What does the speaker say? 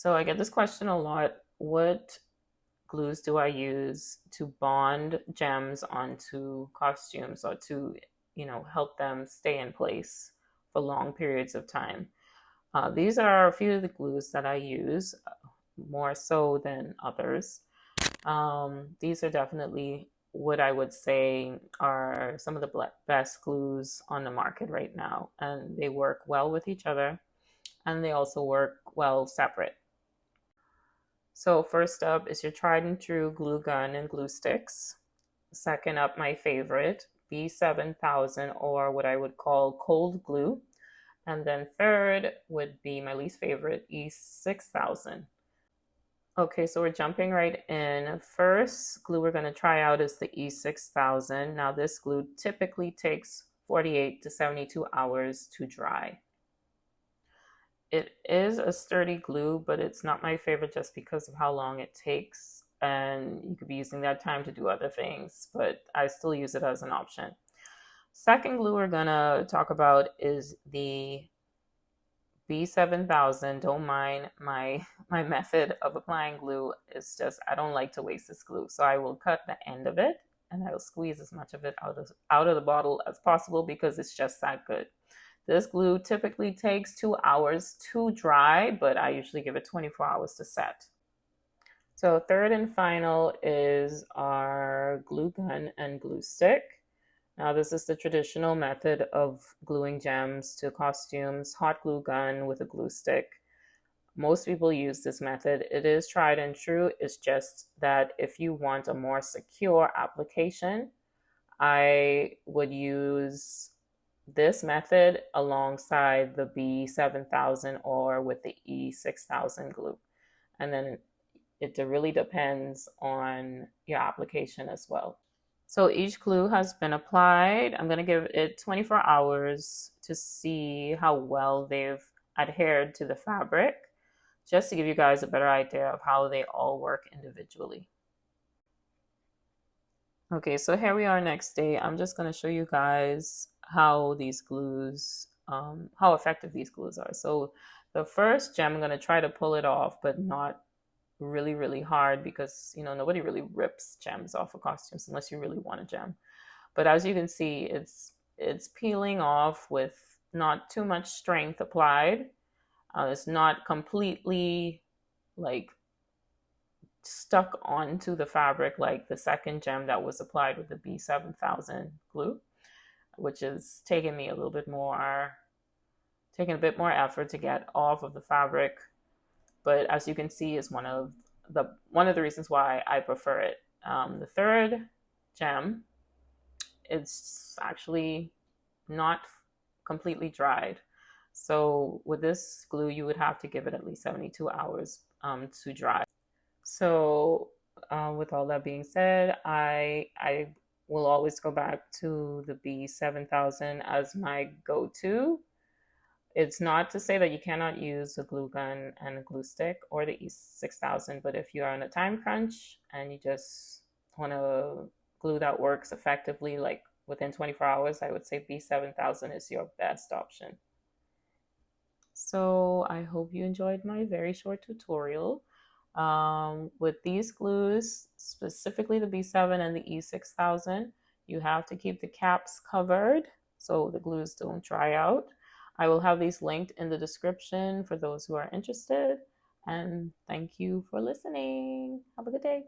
So I get this question a lot. What glues do I use to bond gems onto costumes or to, help them stay in place for long periods of time? These are a few of the glues that I use, more so than others. These are definitely what I would say are some of the best glues on the market right now, and they work well with each other, and they also work well separate. So first up is your tried and true glue gun and glue sticks. Second up, my favorite, B7000, or what I would call cold glue. And then third would be my least favorite, E6000. Okay, so we're jumping right in. First glue we're going to try out is the E6000. Now this glue typically takes 48 to 72 hours to dry. It is a sturdy glue, but it's not my favorite just because of how long it takes. And you could be using that time to do other things, but I still use it as an option. Second glue we're gonna talk about is the B7000. Don't mind my method of applying glue. It's just I don't like to waste this glue, so I will cut the end of it and I will squeeze as much of it out of the bottle as possible because it's just that good. This glue typically takes 2 hours to dry, but I usually give it 24 hours to set. So third and final is our glue gun and glue stick. Now this is the traditional method of gluing gems to costumes, hot glue gun with a glue stick. Most people use this method. It is tried and true. It's just that if you want a more secure application, I would use this method alongside the B7000 or with the E6000 glue. And then it really depends on your application as well. So each glue has been applied. I'm going to give it 24 hours to see how well they've adhered to the fabric, just to give you guys a better idea of how they all work individually. Okay, so here we are next day. I'm just going to show you guys how these glues, how effective these glues are. So the first gem, I'm going to try to pull it off, but not really hard because, nobody really rips gems off of costumes unless you really want a gem. But as you can see, it's peeling off with not too much strength applied. It's not completely like stuck onto the fabric like the second gem that was applied with the B7000 glue, which is taking a bit more effort to get off of the fabric. But as you can see, is one of the reasons why I prefer it. The third gem, it's actually not completely dried. So with this glue, you would have to give it at least 72 hours to dry. So with all that being said, I will always go back to the B7000 as my go-to. It's not to say that you cannot use a glue gun and a glue stick or the E6000, but if you are on a time crunch and you just want a glue that works effectively, like within 24 hours, I would say B7000 is your best option. So I hope you enjoyed my very short tutorial. With these glues, specifically the B7 and the E6000, you have to keep the caps covered so the glues don't dry out. I will have these linked in the description for those who are interested. And thank you for listening. Have a good day.